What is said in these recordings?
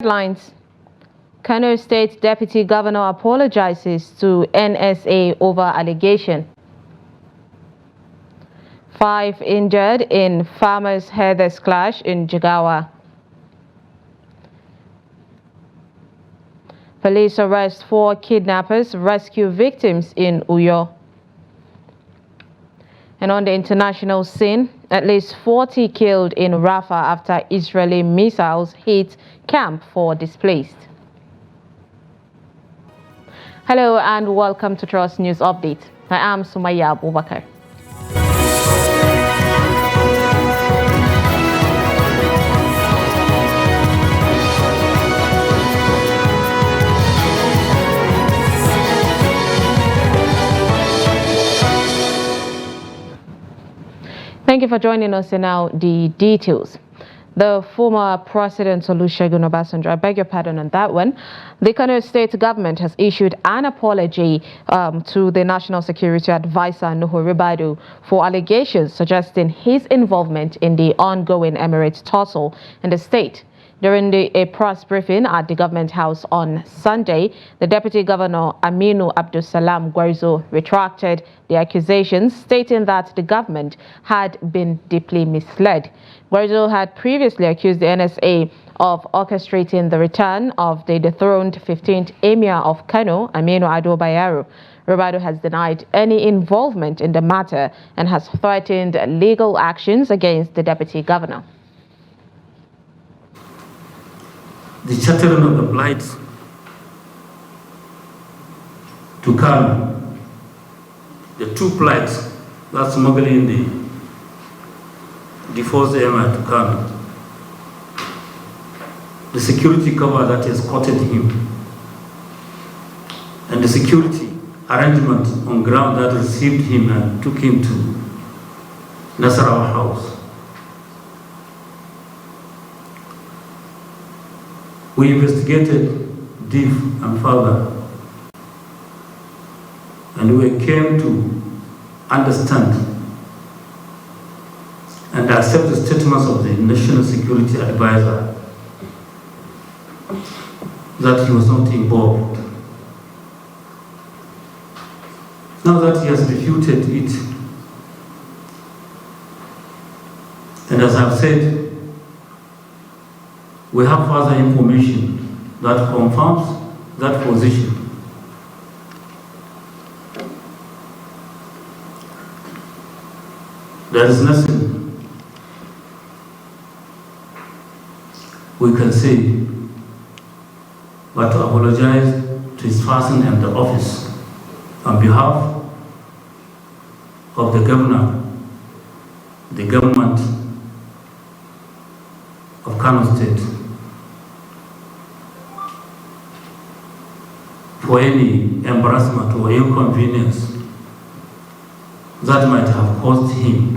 Headlines: Kano State Deputy Governor apologizes to NSA over allegation. 5 injured in farmers' herders clash in Jigawa. Police arrest 4 kidnappers, rescue victims in Uyo. And on the international scene, at least 40 killed in Rafah after Israeli missiles hit camp for displaced. Hello and welcome to Trust News Update. I am Sumaya Abubakar. Thank you for joining us. And now the details. The former President Olusegun Obasanjo, I beg your pardon on that one. The Kano State government has issued an apology to the National Security Advisor Nuhu Ribadu for allegations suggesting his involvement in the ongoing Emirates tussle in the state. During a press briefing at the government house on Sunday, the Deputy Governor Aminu Abdulsalam Gwarzo retracted the accusations, stating that the government had been deeply misled. Gwarzo had previously accused the NSA of orchestrating the return of the dethroned 15th Emir of Kano, Aminu Ado Bayero. Ribadu has denied any involvement in the matter and has threatened legal actions against the Deputy Governor. The chartering of the flight to Kano, the 2 flights that's smuggling the first Emir to Kano, the security cover that escorted him, and the security arrangement on ground that received him and took him to Nasarawa House. We investigated deep and further, and we came to understand and accept the statements of the National Security Advisor that he was not involved. Now that he has refuted it, and as I've said, we have further information that confirms that position. There is nothing we can say but to apologize to his person and the office on behalf of the governor, the government of Kano State, for any embarrassment or inconvenience that might have caused him.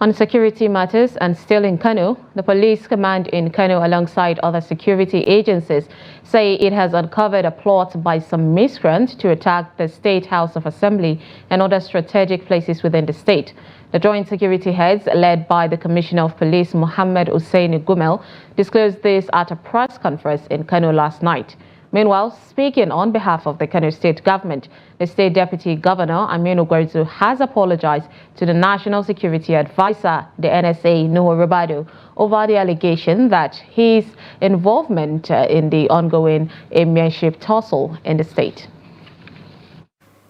On security matters and still in Kano, the police command in Kano alongside other security agencies say it has uncovered a plot by some miscreants to attack the State House of Assembly and other strategic places within the state. The joint security heads, led by the Commissioner of Police Muhammad Hussein Gumel, disclosed this at a press conference in Kano last night. Meanwhile, speaking on behalf of the Kano State government, the State Deputy Governor Aminu Gwarzo has apologized to the National Security Advisor, the NSA, Nuhu Ribadu, over the allegation that his involvement in the ongoing emirship tussle in the state.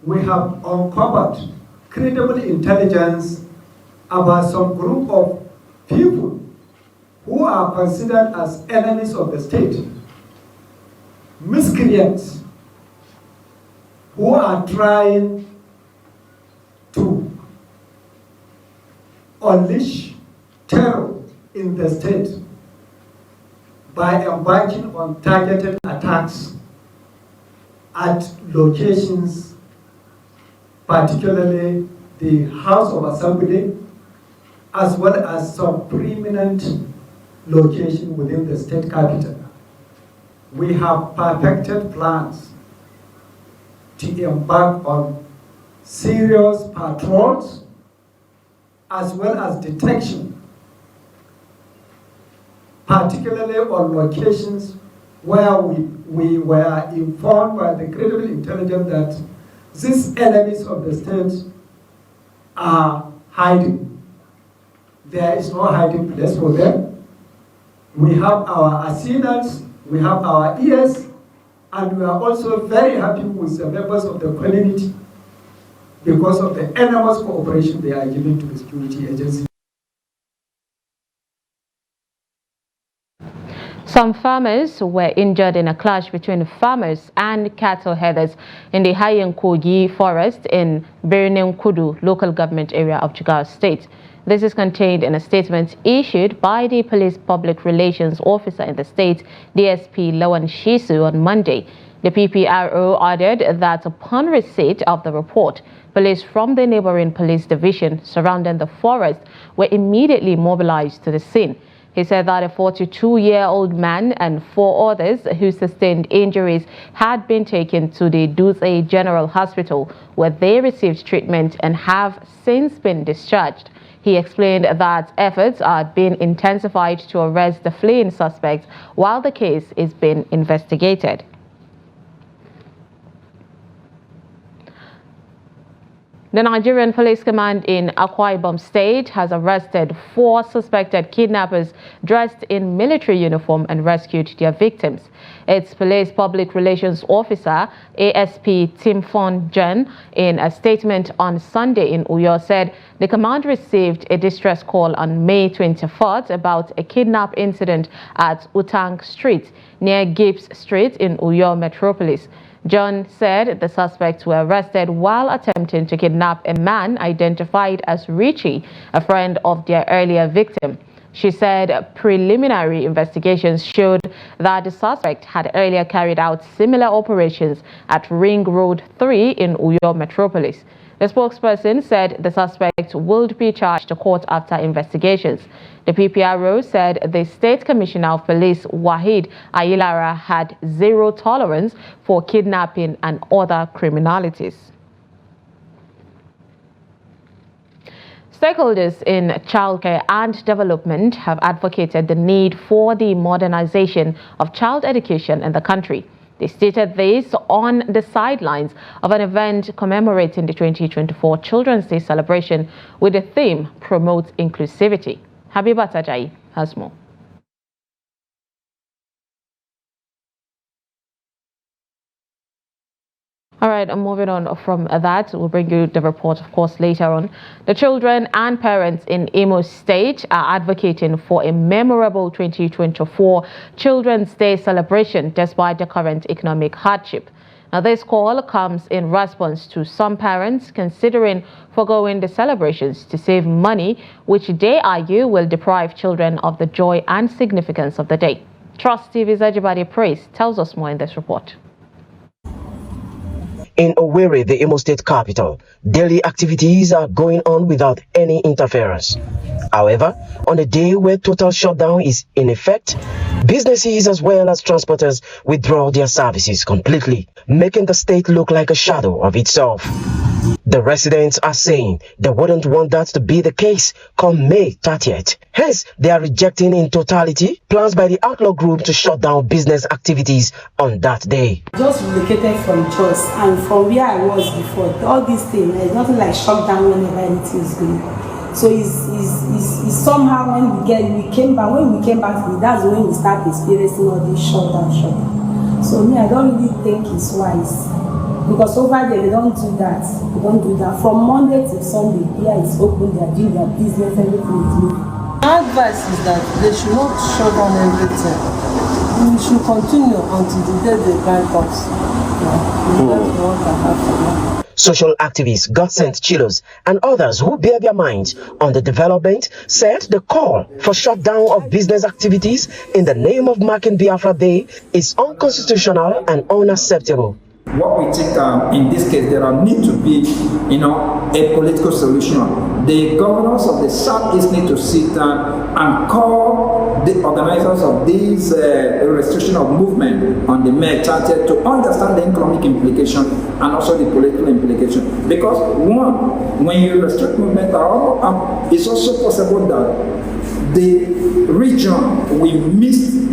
We have uncovered credible intelligence about some group of people who are considered as enemies of the state, miscreants who are trying to unleash terror in the state by embarking on targeted attacks at locations, particularly the House of Assembly, as well as some preeminent location within the state capital. We have perfected plans to embark on serious patrols as well as detection particularly on locations where we were informed by the credible intelligence that these enemies of the state are hiding. There is no hiding place for them. We have our arsenals, we have our ears, and we are also very happy with the members of the community because of the enormous cooperation they are giving to the security agency. Some farmers were injured in a clash between farmers and cattle herders in the Hayenkogi forest in Birnin Kudu local government area of Jigawa State. This is contained in a statement issued by the police public relations officer in the state, DSP Lawan Shisu, on Monday. The PPRO added that upon receipt of the report, police from the neighboring police division surrounding the forest were immediately mobilized to the scene. He said that a 42-year-old man and 4 others who sustained injuries had been taken to the Dutse General Hospital, where they received treatment and have since been discharged. He explained that efforts are being intensified to arrest the fleeing suspects while the case is being investigated. The Nigerian Police Command in Akwa Ibom State has arrested 4 suspected kidnappers dressed in military uniform and rescued their victims. Its police public relations officer, ASP Timfon Jen, in a statement on Sunday in Uyo, said the command received a distress call on May 24th about a kidnap incident at Utang Street near Gibbs Street in Uyo Metropolis. John said the suspects were arrested while attempting to kidnap a man identified as Richie, a friend of their earlier victim. She said preliminary investigations showed that the suspect had earlier carried out similar operations at Ring Road 3 in Uyo Metropolis. The spokesperson said the suspect would be charged to court after investigations. The PPRO said the State Commissioner of Police, Wahid Ayilara, had zero tolerance for kidnapping and other criminalities. Stakeholders in childcare and development have advocated the need for the modernization of child education in the country. They stated this on the sidelines of an event commemorating the 2024 Children's Day celebration with the theme Promote Inclusivity. Habiba Tajai has more. All right, I'm moving on from that. We'll bring you the report, of course, later on. The children and parents in Imo State are advocating for a memorable 2024 Children's Day celebration despite the current economic hardship. Now, this call comes in response to some parents considering foregoing the celebrations to save money, which they argue will deprive children of the joy and significance of the day. Trust TV's Ajibade Praise tells us more in this report. In Owerri, the Imo State capital, daily activities are going on without any interference. However, on a day where total shutdown is in effect, businesses as well as transporters withdraw their services completely, making the state look like a shadow of itself. The residents are saying they wouldn't want that to be the case come May 30th. Hence, they are rejecting in totality plans by the outlaw group to shut down business activities on that day. Just relocated from Jos, and from where I was before, all these things, there's nothing like shutdown whenever anything is going. So it's somehow when we came back, that's when we start experiencing all this shutdown. So me, I don't really think it's wise. Because over there, they don't do that. They don't do that. From Monday to Sunday, here it's open, they're doing their business, everything is moving. My advice is that they should not shut down everything. We should continue until the day they grant us. That's what I have for now. Social activists, Godsent Chilos, and others who bear their minds on the development said the call for shutdown of business activities in the name of marking Biafra Day is unconstitutional and unacceptable. What we think in this case, there need to be, a political solution. The governors of the Southeast need to sit down and call the organizers of this restriction of movement on the May 30th to understand the economic implication and also the political implication. Because one, when you restrict movement, it's also possible that the region, we missed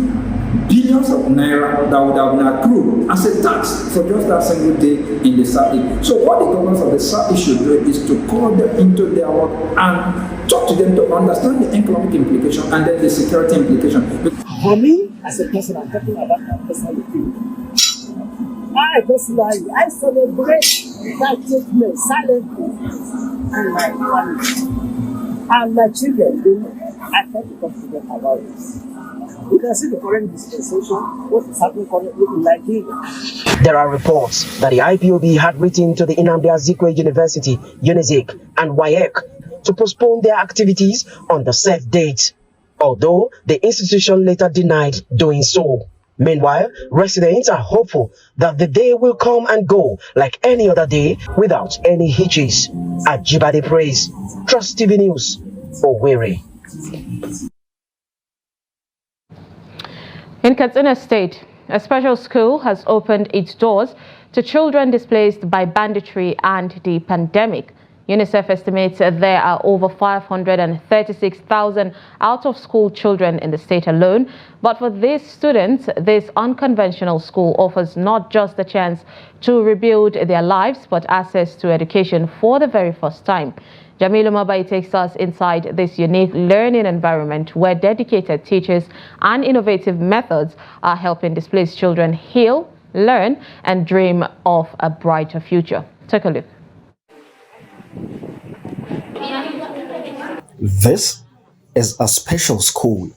billions of naira that would have been accrued as a tax for just that single day in the Southeast. So what the governors of the Southeast should do is to call them into their work and talk to them to understand the economic implication and then the security implication. For me, as a person, I'm talking about my personal opinion. I personally, I celebrate that judgment silently and my family and my children. I try to talk to them about this. You can see the current dispensation, what is happening currently in Nigeria. There are reports that the IPOB had written to the Nnamdi Azikiwe University, UNIZIK, and WAEC to postpone their activities on the set date, although the institution later denied doing so. Meanwhile, residents are hopeful that the day will come and go like any other day without any hitches. Ajibade Praise, Trust TV News, Owerri. In Katsina State, a special school has opened its doors to children displaced by banditry and the pandemic. UNICEF estimates there are over 536,000 out-of-school children in the state alone. But for these students, this unconventional school offers not just the chance to rebuild their lives, but access to education for the very first time. Jamilu Mabai takes us inside this unique learning environment where dedicated teachers and innovative methods are helping displaced children heal, learn, and dream of a brighter future. Take a look. This is a special school,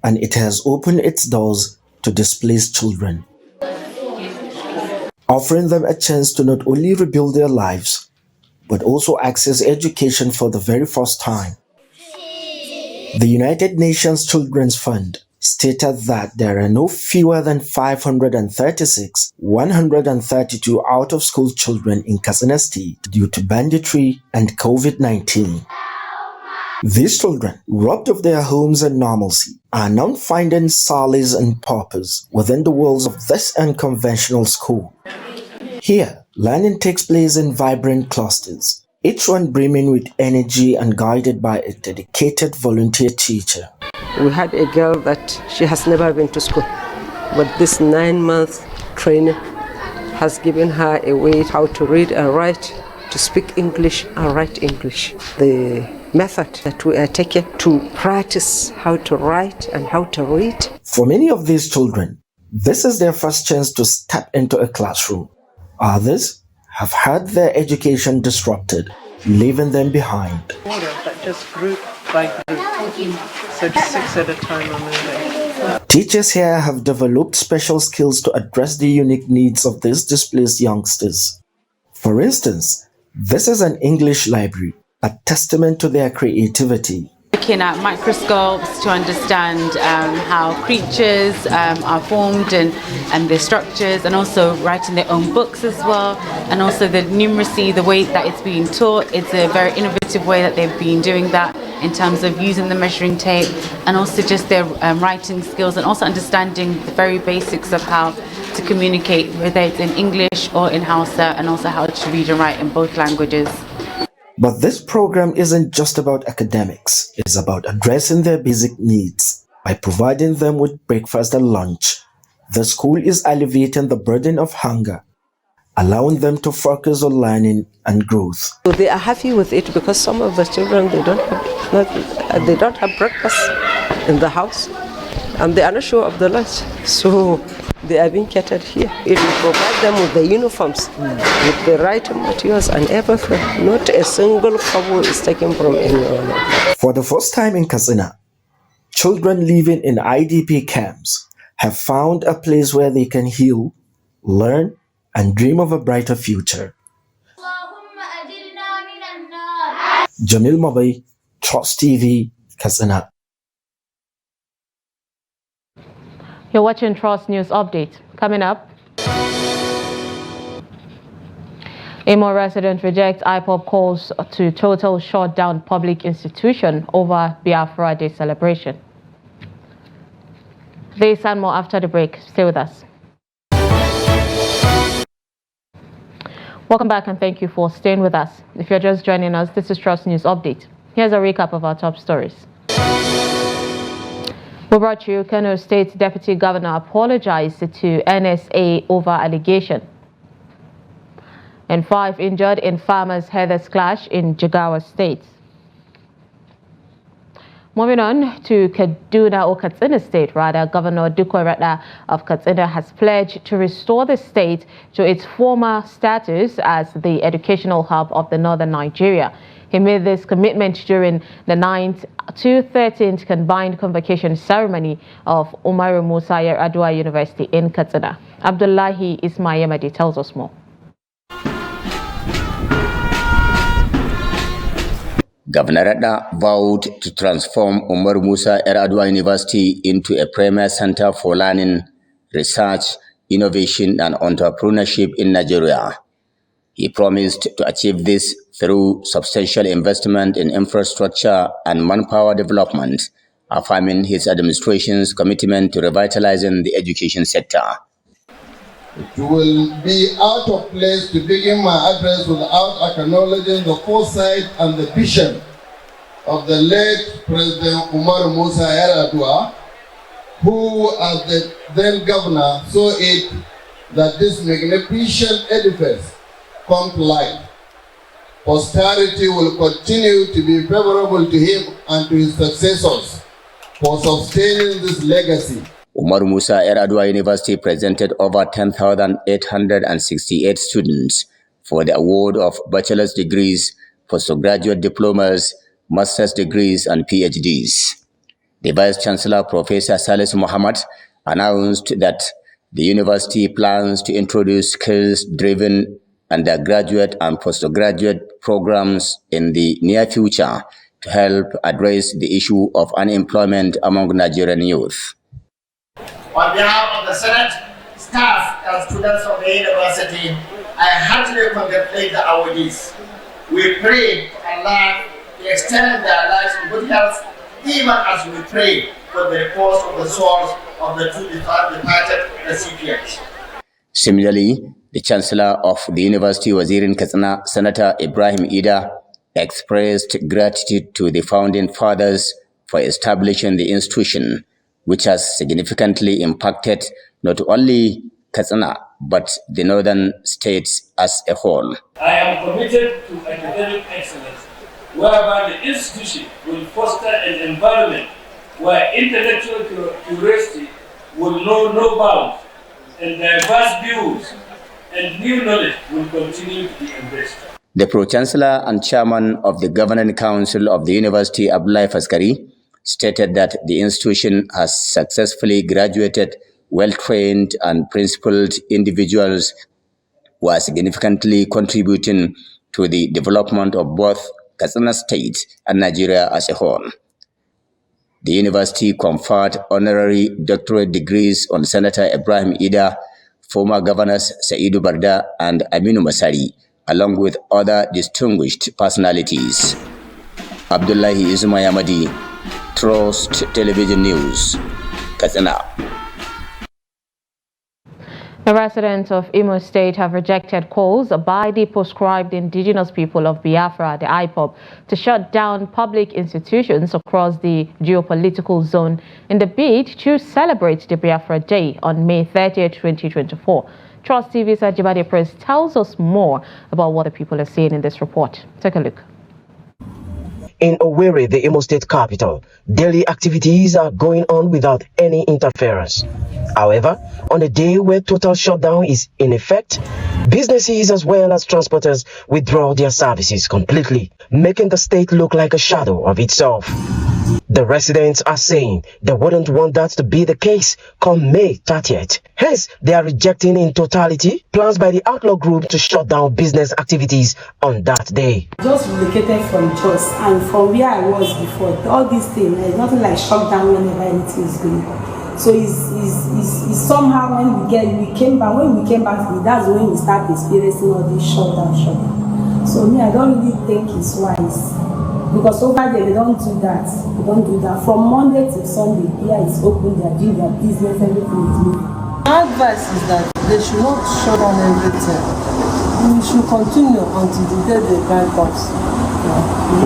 and it has opened its doors to displaced children, offering them a chance to not only rebuild their lives, but also access education for the very first time. The United Nations Children's Fund stated that there are no fewer than 132 out-of-school children in Katsina State due to banditry and COVID-19. These children, robbed of their homes and normalcy, are now finding solace and purpose within the walls of this unconventional school. Here, learning takes place in vibrant clusters, each one brimming with energy and guided by a dedicated volunteer teacher. We had a girl that she has never been to school, but this 9-month training has given her a way how to read and write, to speak English and write English. The method that we are taking to practice how to write and how to read. For many of these children, this is their first chance to step into a classroom. Others have had their education disrupted, leaving them behind. But just group by group, so just 6 at a time are moving. Teachers here have developed special skills to address the unique needs of these displaced youngsters. For instance, this is an English library, a testament to their creativity. Looking at microscopes to understand how creatures are formed and their structures, and also writing their own books as well, and also the numeracy, the way that it's being taught. It's a very innovative way that they've been doing that in terms of using the measuring tape, and also just their writing skills, and also understanding the very basics of how to communicate, whether it's in English or in Hausa, and also how to read and write in both languages. But this program isn't just about academics. It's about addressing their basic needs. By providing them with breakfast and lunch, the school is alleviating the burden of hunger, allowing them to focus on learning and growth. So they are happy with it because some of the children, they don't have breakfast in the house, and they are not sure of the lunch. So they are being catered here. It will provide them with the uniforms, with the writing materials and everything. Not a single kobo is taken from anyone. For the first time in Katsina, children living in IDP camps have found a place where they can heal, learn, and dream of a brighter future. Jamil Mabai, Trust TV, Katsina. You're watching Trust News Update. Coming up, Imo resident rejects IPOB calls to total shut down public institution over Biafra Day celebration. This and more after the break. Stay with us. Welcome back and thank you for staying with us. If you're just joining us, this is Trust News Update. Here's a recap of our top stories. We brought you Kano State Deputy Governor apologized to NSA over allegation. And 5 injured in farmers' heathers clash in Jigawa State. Moving on to Kaduna or Katsina State, rather, Governor Dikko Ratna of Katsina has pledged to restore the state to its former status as the educational hub of the northern Nigeria. He made this commitment during the 9th to 13th combined convocation ceremony of Umaru Musa Yar'Adua University in Katsina. Abdullahi Ismail tells us more. Governor Ratna vowed to transform Umaru Musa Yar'Adua University into a premier center for learning, research, innovation and entrepreneurship in Nigeria. He promised to achieve this through substantial investment in infrastructure and manpower development, affirming his administration's commitment to revitalizing the education sector. It will be out of place to begin my address without acknowledging the foresight and the vision of the late President Umaru Musa Yar'Adua, who, as the then governor, saw it that this magnificent edifice come to life. Posterity will continue to be favorable to him and to his successors for sustaining this legacy. Umaru Musa Yar'Adua University presented over 10,868 students for the award of bachelor's degrees, postgraduate diplomas, master's degrees, and PhDs. The Vice Chancellor, Professor Salisu Muhammad, announced that the university plans to introduce skills-driven undergraduate and postgraduate programs in the near future to help address the issue of unemployment among Nigerian youth. On behalf of the Senate, staff, and students of the university, I heartily congratulate the awardees. We pray to Allah to extend their lives in good health, even as we pray for the repose of the souls of the two departed recipients. Similarly, the Chancellor of the University Wazir in Katsina, Senator Ibrahim Ida, expressed gratitude to the founding fathers for establishing the institution, which has significantly impacted not only Katsina, but the northern states as a whole. I am committed to academic excellence, whereby the institution will foster an environment where intellectual curiosity will know no bounds, and diverse views and new knowledge will continue to be embraced. The Pro-Chancellor and Chairman of the Governing Council of the University, Abdullahi Faskari, stated that the institution has successfully graduated well-trained and principled individuals who are significantly contributing to the development of both Katsina State and Nigeria as a whole. The university conferred honorary doctorate degrees on Senator Ibrahim Ida, former governors Saidu Barda and Aminu Masari, along with other distinguished personalities. Abdullahi Ismail, Trust Television News, Katsina. The residents of Imo State have rejected calls by the proscribed indigenous people of Biafra, the IPOB, to shut down public institutions across the geopolitical zone in the bid to celebrate the Biafra Day on May 30th, 2024. Trust TV's Ajibade Press tells us more about what the people are saying in this report. Take a look. In Owerri, the Imo State capital, daily activities are going on without any interference. However, on a day where total shutdown is in effect, businesses as well as transporters withdraw their services completely, making the state look like a shadow of itself. The residents are saying they wouldn't want that to be the case come May 30th. Hence, they are rejecting in totality plans by the outlaw group to shut down business activities on that day. Just relocated from Jos, and from where I was before, all these things, there's nothing like shutdown whenever anything is going on. So it's somehow when we came back, that's when we start experiencing all this shutdown. So me, I don't really think it's wise. Because over there, they don't do that. They don't do that. From Monday to Sunday, here it's open, they're doing their business, everything is moving. My advice is that they should not shut down everything. We should continue until the day the guy comes.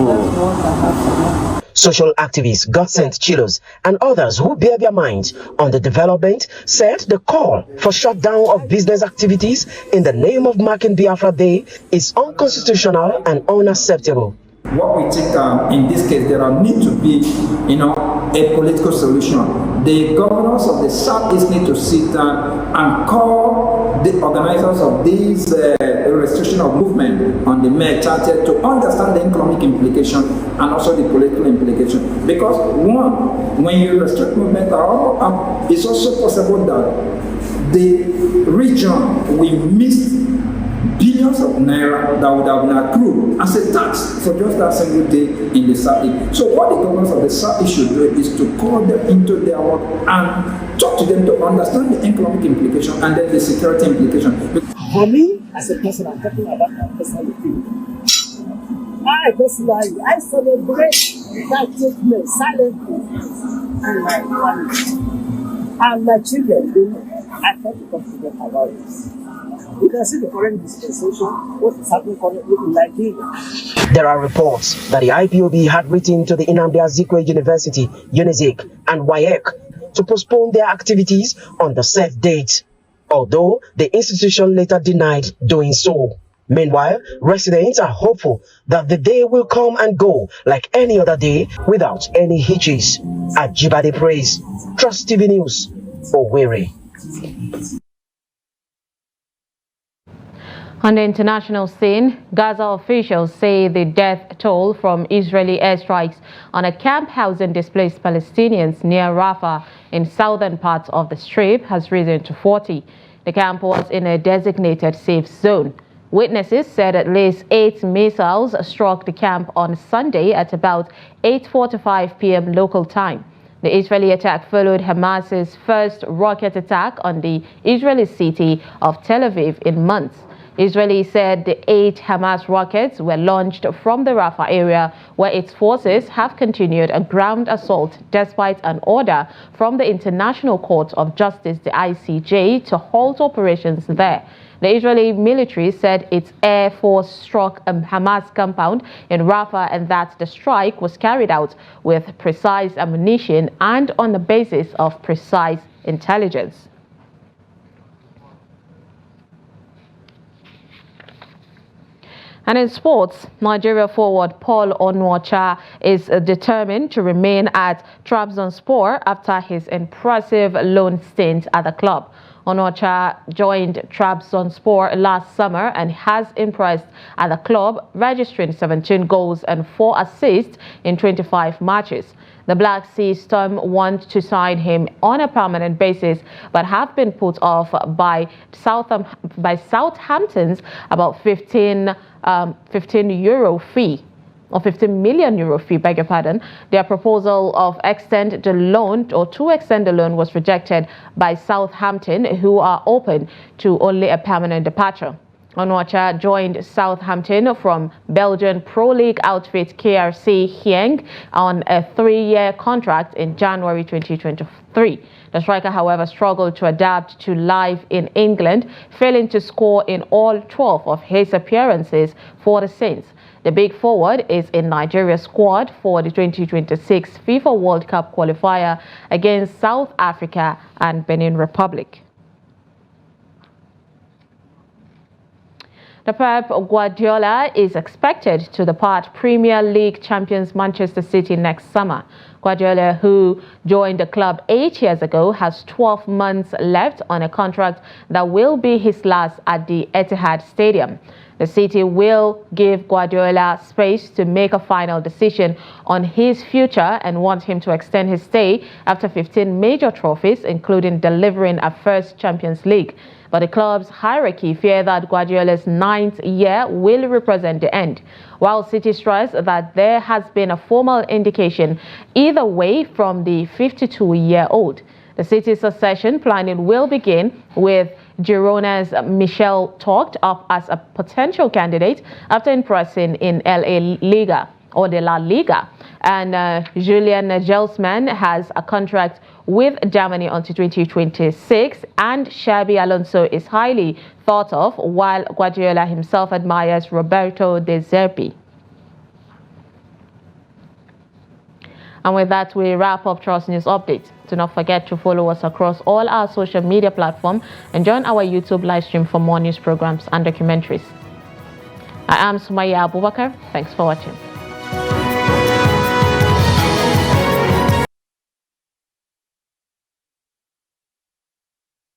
That's what I have for now. Social activists, God-sent chilos, and others who bear their minds on the development said the call for shutdown of business activities in the name of marking Biafra Day is unconstitutional and unacceptable. What we think in this case, there need to be, a political solution. The governors of the Southeast need to sit down and call the organizers of this restriction of movement on the May 30th to understand the economic implication and also the political implication. Because one, when you restrict movement, it's also possible that the region will miss billions of naira that would have been accrued as a tax for just that single day in the Southeast. So what the governors of the Southeast should do is to call them into their work and talk to them to understand the economic implication and then the security implication. For me, as a person, I'm talking about my personal opinion. I personally, I celebrate that statement silently and my family and my children. I try to talk to them about this. You can see the current dispensation, what is happening currently in Nigeria. There are reports that the IPOB had written to the Nnamdi Azikiwe University, UNIZIK, and WAEC to postpone their activities on the set date, although the institution later denied doing so. Meanwhile, residents are hopeful that the day will come and go like any other day without any hitches. Ajibade Praise, Trust TV News, Owerri. On the international scene, Gaza officials say the death toll from Israeli airstrikes on a camp housing displaced Palestinians near Rafah in southern parts of the Strip has risen to 40. The camp was in a designated safe zone. Witnesses said at least 8 missiles struck the camp on Sunday at about 8:45 p.m. local time. The Israeli attack followed Hamas's first rocket attack on the Israeli city of Tel Aviv in months. Israel said the 8 Hamas rockets were launched from the Rafah area, where its forces have continued a ground assault despite an order from the International Court of Justice, the ICJ, to halt operations there. The Israeli military said its air force struck a Hamas compound in Rafah and that the strike was carried out with precise ammunition and on the basis of precise intelligence. And in sports, Nigeria forward Paul Onuocha is determined to remain at Trabzonspor after his impressive loan stint at the club. Onuocha joined Trabzonspor last summer and has impressed at the club, registering 17 goals and 4 assists in 25 matches. The Black Sea Storm want to sign him on a permanent basis, but have been put off by Southampton's about 15 million euro fee, beg your pardon. Their proposal of to extend the loan was rejected by Southampton, who are open to only a permanent departure. Onuocha joined Southampton from Belgian Pro League outfit KRC Genk on a 3-year contract in January 2023. The striker, however, struggled to adapt to life in England, failing to score in all 12 of his appearances for the Saints. The big forward is in Nigeria's squad for the 2026 FIFA World Cup qualifier against South Africa and Benin Republic. The Pep Guardiola is expected to depart Premier League champions Manchester City next summer. Guardiola, who joined the club 8 years ago, has 12 months left on a contract that will be his last at the Etihad Stadium. The City will give Guardiola space to make a final decision on his future and want him to extend his stay after 15 major trophies, including delivering a first Champions League. But the club's hierarchy fear that Guardiola's 9th year will represent the end, while City stress that there has been a formal indication either way from the 52-year-old. The City's succession planning will begin with Girona's Michel talked up as a potential candidate after impressing in La Liga. And Julian Nagelsmann has a contract with Germany until 2026, and Xabi Alonso is highly thought of, while Guardiola himself admires Roberto De Zerbi. And with that, we wrap up Trust News Update. Do not forget to follow us across all our social media platforms and join our YouTube live stream for more news programs and documentaries. I am Sumaya Abubakar. Thanks for watching.